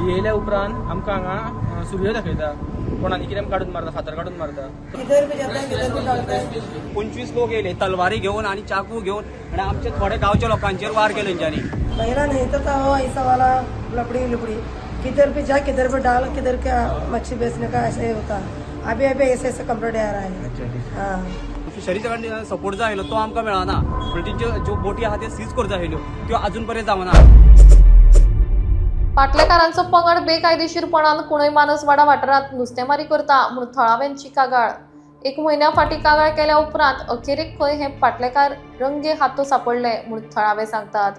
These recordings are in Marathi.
येयल्या उपरांत आमकां हांगा सुर्यो दाखयता, कोणानी कितें काडून मारता, फातर काडून मारता. 25 लोक येयले तलवारी घेऊन आणि चाकू घेऊन आणि आमच्या थोड्या गावच्या लोकांचेर वार केले त्यांच्यानी. महिला नहीं तो था वो ऐसा वाला लपड़ी लुपड़ी, किधर भी जा किधर भी डाल, किधर क्या मच्छी बेचने का ऐसे ही होता. अभी अभी ऐसे ऐसे कंप्लेंट आ रहा है. हाँ फिशरीचा सपोर्ट जो आयलो तो आमकां मेळना, पण तेंच्यो ज्यो बोटी आहा त्यो सीज करता आयल्यो त्यो अजून पर्यंत जावना. पाटलेकारांचो पंगड बेकायदेशीरपणान कुणय मानसवाडा वाठारांत नुस्तेमारी करता म्हूण थळाव्यांची कागाळ. 1 म्हयन्या फाटीं कागाळ केल्या उपरांत अखेरेक खंय हे पाटलेकार रंगे हातो सापडले म्हूण थळावे सांगतात.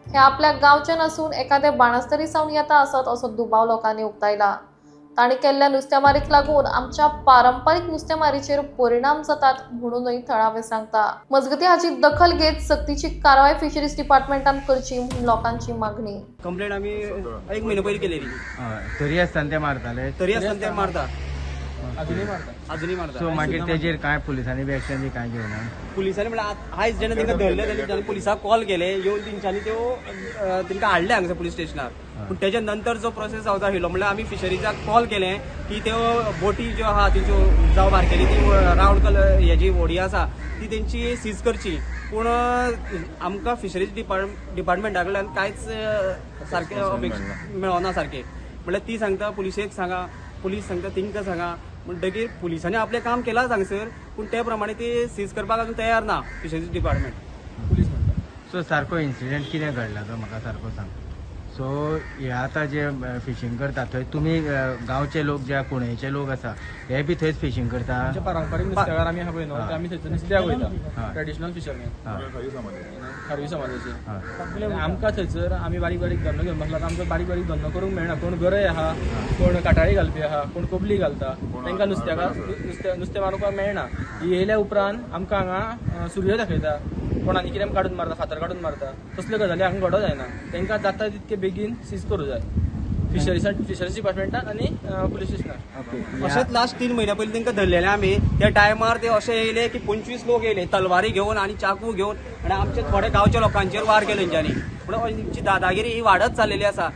हे आपल्या गांवचे नसून एखादे बाणस्तरी सावन येता आसत असो दुबाव लोकांनी उक्तायला. तांणी केल्ल्या नुस्तेमारीक लागून आमच्या पारंपारीक नुस्तेमारीचेर परिणाम जातात म्हणूनय थळावे सांगता. मजगती हाची दखल घेत सक्तीची कारवाय फिशरीज डिपार्टमेंटान करची म्हणून लोकांची मागणी. कंप्लेंट आम्ही 1 महिना पयलीं केलेली. तरी आसतना ते मारताले, तरी आसतना ते मारता, अजूनही मारता. सो मागीर तेजेर काय पुलिसांनी बी एक्शन बी काय घेवना. पुलिसांनी म्हळ्यार आयज जेन्ना तांकां धरले तेन्ना पुलिसाक कॉल केले, येवन तेंच्यांनी त्यो तांकां हाडले हांगासर पुलीस स्टेशनार. पूण तेच्या नंतर जो प्रोसेस जावता आशिल्लो म्हळ्यार आमी फिशरीजाक कॉल केलें की त्यो बोटी ज्यो आहा तेंच्यो जावं बारकेली ती रावंड कलर हेजी व्हडी आसा ती तेंची सीज करची. पूण आमकां फिशरीज डिपार्टमेंटा कडल्यान कांयच सारकें मेळना सारकें. म्हळ्यार ती सांगता पुलिसेक सांगा, पुलीस सांगता तिंका सांगा, म्हणटकीर पुलिसांनी आपलें काम केलां हांगसर, पूण ते प्रमाणे ती सीज करपाक अजून तयार ना फिशरीज डिपार्टमेंट. पुलीस म्हणटा. सो सारको इन्सिडेंट कितें घडला तो म्हाका सारको सांग. सो हे आतां जे फिशींग करता थंय तुमी गांवचे लोक जे कुणेचे लोक आसा हे बी थंयच फिशींग करता. आमचे पारंपारीक नुस्तेकार आमी आहा पळय न्हू, ते आमी थंयसर नुस्त्याक वयता, ट्रेडिशनल फिशरमॅन खारवी समाजाचे. आमकां थंयसर आमी बारीक बारीक धंदो घेवन बसला, आमकां बारीक बारीक धंदो करूंक मेळना. कोण गरय आहा, कोण काटाळी घालपी आहा, कोण कोबली घालता, तांकां नुस्तें मारूंक मेळना. येयल्या उपरांत आमकां हांगा सुर्यो दाखयता, कोणानी कितें काडून मारता, फातर काडून मारता. तसल्यो गजाली हांगा घडोवं जायना. तांकां जाता तितके बेगीन सीज करूं जाय फिशरीज डिपार्टमेंटान आनी पुलीस स्टेशनार. अशेंच लास्ट 3 महिन्या पयलीं तांकां धरलेले आमी. त्या टायमार ते अशे येयले की 25 लोक येयले तलवारी घेवन आणि चाकू घेवन आणि आमच्या थोड्या गांवच्या लोकांचेर वार केले तेंच्यांनी. पूण तेंची दादागिरी ही वाडत चाललेली आसा.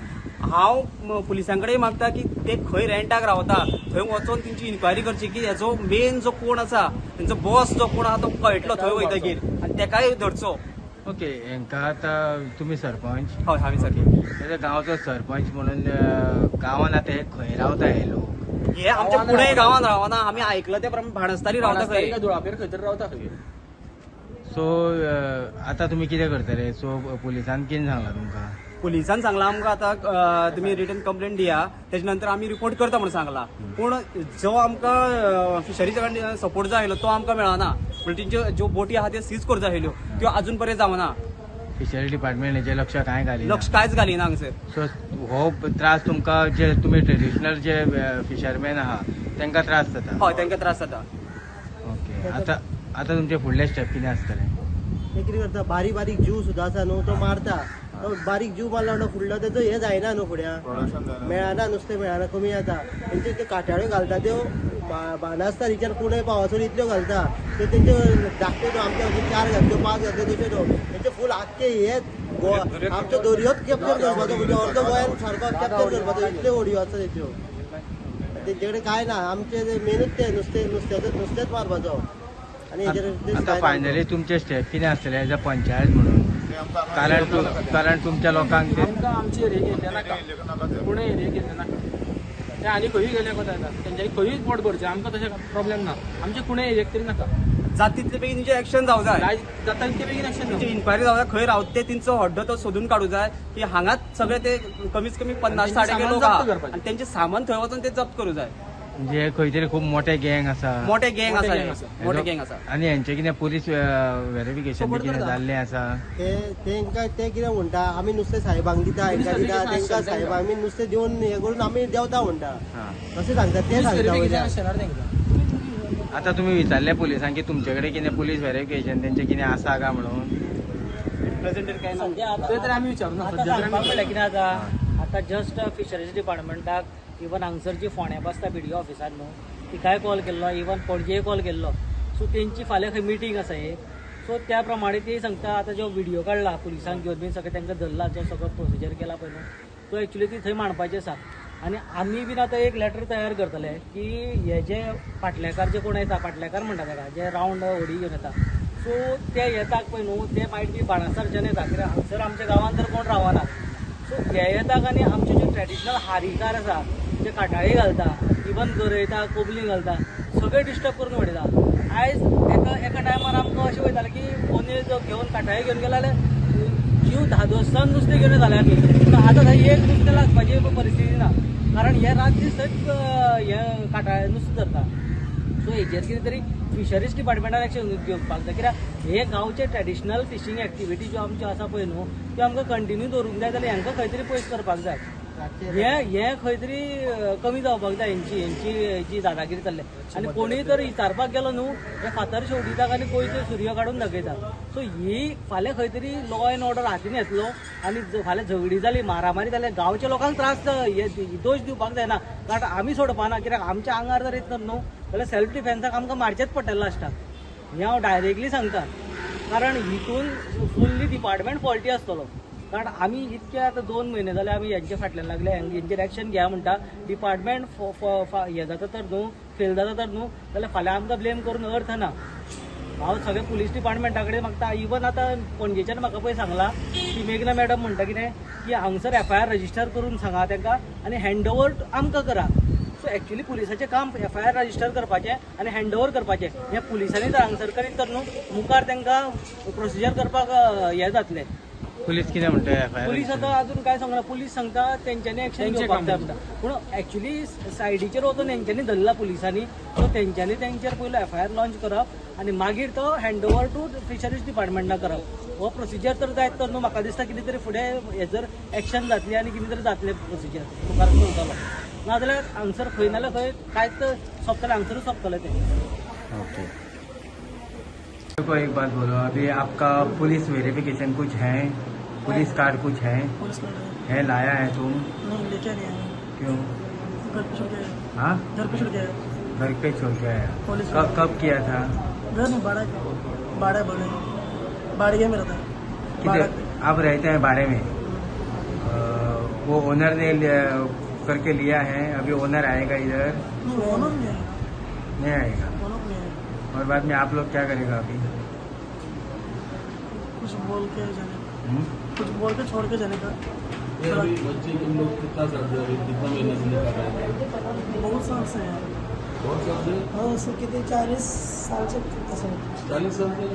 हांव पुलिसां कडेन मागता की ते खंय रेंटाक रावता थंय वचून तेंची इन्क्वायरी करची की हेजो मेन जो कोण आसा तेंचो बॉस जो कोण आहा तो कळटलो थंय वयतकीर आनी तेकाय धरचो. ओके, हांकां आतां तुमी सरपंच, हय हांवें सारकें. तेजे गांवचो सरपंच म्हणून गांवान आतां हे खंय रावता हे लोक? हे आमच्या पुणे गांवांत रावना, आमी आयकलां ते प्रमाणे बाणस्तारी रावता खंय. दुळापेर खंय तरी रावता खंय. सो आतां तुमी कितें करतले? सो पुलिसान कितें सांगलां तुमकां? पुलिसान सांगला आमकां आतां तुमी रिटन कंप्लेंट दिया, तेजे नंतर आमी रिपोर्ट करता म्हणून सांगला. पूण जो आमकां फिशरीचा कडल्यान सपोर्ट जो आयलो तो आमकां मेळना, पूण तेंच्यो ज्यो बोटी आहा त्यो सीज करता आयल्यो त्यो अजून पर्यंत जावना. फिशरी डिपार्टमेंट हेजे लक्ष काय घालिना, लक्ष कांयच घालिना हांगसर. सो हो त्रास तुमकां जे तुमी ट्रेडिशनल जे फिशरमॅन आहा तांकां त्रास जाता? हय तांकां त्रास जाता. ओके, आतां तुमचे फुडले स्टेप कितें आसतले? ते कितें करता, बारीक बारीक जीव सुद्दां आसा न्हू तो मारता. तो बारीक जीव मारला म्हणून फुडलो तेजो हे जायना न्हू, फुड्या मेळना, नुस्तें मेळना, कमी जाता. तेंचे ते काट्याळ्यो घालता त्यो बाणास्तारीच्यान पुणे पावसून इतल्यो घालता त्यो तेंच्यो धाकट्यो त्यो आमच्या 4 घातल्यो 5 घातल्यो तश्यो न्हू. तेंचे फूल आख्खे हे आमचो दर्योच कॅप्चर करपाचो, म्हणजे अर्द गोंयान सारको कॅप्चर करपाचो, इतल्यो व्हडयो आसा तेच्यो. तेंचे कडेन काय ना, आमचे मेनूच ते नुस्तेंच मारपाचो. आनी आतां फायनली तुमचे स्टेप कितें आसतले एज अ पंचायत म्हणून? कारण तुमच्या लोकांक आमकां आमचे एरियेक येतले नाका, पुणे एरियेक येतले नाका. ते आनी खंयूय गेले कोता येता, तेंच्यानी खंयूय पोट भरचें, आमकां तशें प्रॉब्लेम ना. आमच्या पुणे एरियेक तरी नाका. जाता तितले बेगीन तेंचे एक्शन जावं जाय. जाता तितके बेगीन एक्शन तेंची इन्क्वायरी जावं जाय, खंय रावता ते तेंचो हड्डो तो सोदून काडूं जाय की हांगाच सगळे ते कमीत कमी 50-60 लोक आहा आनी तेंचे सामान थंय वचून ते जप्त करूं जाय. म्हणजे खंय तरी खूब मोठे गँग आसा, मोठे गँग आसा. आनी हेंचे कितें पुलीस व्हेरिफिकेशन बी कितें जाल्लें आसा? तेंकां ते कितें म्हणटा, आमी नुस्तें साहेबांक दिता, हांकां दिता, तेंकां साहेब आमी नुस्तें दिवन हे करून आमी देंवता म्हणटा, तशें सांगता ते सांगता. आतां तुमी विचारले पुलिसांक की तुमचे कडेन कितें पुलीस व्हेरिफिकेशन तेंचें कितें आसा काय म्हणून? ते तर आमी विचारूं कितें जाता, आतां जस्ट फिशरीज डिपार्टमेंटाक इवन हांगसर जी फोंड्या बसता BDO ऑफिसान न्हू तिकाय कॉल केल्लो, इवन पणजे कॉल केल्लो. सो तेंची फाल्यां खंय मिटींग आसा एक. सो त्या प्रमाणे ती सांगता आतां जो व्हिडिओ काडला पुलिसांक घेवन बीन सगळें तांकां धरला, जो सगळो प्रोसिजर केला पळय न्हू सो एक्च्युली ती थंय मांडपाची आसा आनी आमी बीन आतां एक लेटर तयार करतले की हे जे फाटलेकार जे कोण येता फाटलेकार म्हणटा ताका जे रावंड होडी घेवन येता सो ते येतात पळय न्हू ते मायट बी बाणासारच्यान येता कित्याक हांगसर आमच्या गांवांत तर कोण रावना सो हे येतात आनी आमचे जे ट्रेडिशनल हारीकार आसा जे काटाळी घालता इवन गरयता कोबली घालता सगळे डिस्टर्ब करून उडयता आयज एका टायमार आमकां अशें वयतालें की कोणी जो घेवन काटाळी घेवन गेला जाल्यार जीव धादोस्तान नुस्तें घेवन येताले आमी पूण आतां थंय एक नुस्तें लागपाची परिस्थिती ना कारण हे रात दीस थंयच हे काटाळे नुस्तें धरता सो हेजेर कितें तरी फिशरीज डिपार्टमेंटान एक्शन घेवपाक जाय कित्याक हे गांवचे ट्रेडिशनल फिशींग एक्टिविटी ज्यो आमच्यो आसा पळय न्हू त्यो आमकां कंटिन्यू दवरूंक जाय जाल्यार हांकां खंय तरी पयस करपाक जाय हे खंय तरी कमी जावपाक जाय हेंची जी दादागिरी चल्ले आनी कोणीय तर विचारपाक गेलो न्हू हे फातर शेवटीतात आनी पयस सूर्य काडून दाखयतात सो ही फाल्यां खंय तरी लॉ एंड ऑर्डर हातीन येतलो आनी फाल्यां झगडी जाली मारामारी जाले गांवच्या लोकांक त्रास हे दोश दिवपाक जायना कारण आमी सोडपाना कित्याक आमच्या आंगार जर येत न्हू जाल्यार सेल्फ डिफेन्साक आमकां मारचेच पडटलें लास्टाक हें हांव डायरेक्टली सांगता कारण हितून फुल्ली डिपार्टमेंट फॉल्टी आसतलो कारण आमी इतके आतां 2 म्हयने जाले आमी हेंचे फाटल्यान लागले हेंचेर एक्शन घेया म्हणटा डिपार्टमेंट हे जाता तर न्हू फेल जाता तर न्हू जाल्यार फाल्यां आमकां ब्लेम करून अर्थ ना हांव सगळे पुलीस डिपार्टमेंटा कडेन मागता इवन आतां पणजेच्यान म्हाका पळय सांगला की मेघना मॅडम म्हणटा कितें की हांगसर FIR रजिस्टर करून सांगा तांकां आनी हँड ओवर आमकां करा सो एक्च्युली पुलिसाचें काम FIR रजिस्टर करपाचें आनी हँड ओवर करपाचें हें पुलिसांनी जर हांगसर करीत तर न्हू मुखार तांकां प्रोसिजर करपाक हें जातलें पुलीस कितें म्हणटा FIR पुलीस आतां अजून काय सांगना पुलीस सांगता तेंच्यांनी एक्शन घेवपाक जाय म्हणटा पूण एक्च्युली सायडीचेर वचून तेंच्यांनी धरला पुलिसांनी सो तेंच्यांनी तेंचेर पयलो FIR लॉन्च करप आनी मागीर तो हँड ओवर टू फिशरीज डिपार्टमेंटाक करप हो प्रोसिजर तर जायत तर न्हू म्हाका दिसता कितें तरी फुडें हे जर एक्शन जातली आनी कितें तरी जातलें प्रोसिजर मुखार चलतलो नाजाल्यार हांगसर खंय नाल्यार खंय कांयच सोंपतलें हांगसरूच सोंपतलें तें ओके मेरे को एक बात बोलो अभी आपका पुलिस वेरिफिकेशन कुछ है पुलिस कार्ड कुछ है लाया है तुम नहीं लेके नहीं आए क्यों घर पे छोड़ के आए हाँ घर पे छोड़ के आए घर पे छोड़ के आया पुलिस कब किया था घर में बाड़ा बोले बाड़िया में रहता है किधर आप रहते हैं भाड़े में वो ओनर ने करके लिया है अभी ओनर आएगा इधर ओनर नहीं आए नहीं आएगा ओनर नहीं आए और बाद में आप लोग क्या करेगा अभी कुछ बोल के जाने हम्म? कुछ बोल के छोड़ के जाने का बच्चे तुम लोग कितना महीने से बहुत साल से है बहुत साल से हाँ उसको कितने 40 साल से 40 साल से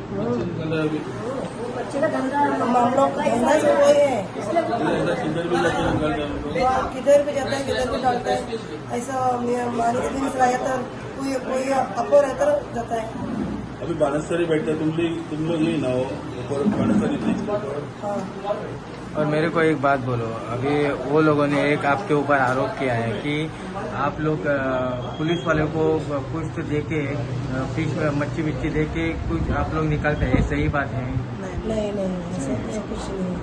बच्चे का धंधा हम लोग का धंधा से वही है किधर भी जाते हैं किधर भी जाता है किधर भी डालता है ऐसा मानी के दिन से तो कोई अपर रहता जाता है अभी बाणस्तारी बैठता है तुम लोग यही ना हो बाणस्तारी हाँ और मेरे को एक बात बोलो अभी वो लोगों ने एक आपके ऊपर आरोप किया है कि आप लोग पुलिस वाले को कुछ तो दे के फिश मच्छी विच्छी दे के कुछ आप लोग निकालते हैं सही बात है नहीं ऐसा कुछ नहीं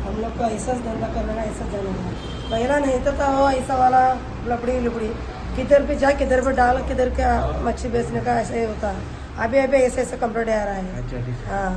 हम लोग को ऐसा धंधा करना है ऐसा जाना है पहला नहीं था वो ऐसा वाला लपड़ी लुपड़ी किधर पे जा किधर पे डाल किधर का मच्छी बेचने का ऐसा ही होता अभी ऐसे ऐसे कंप्यूटर आ रहा है अच्छा ठीक है। हाँ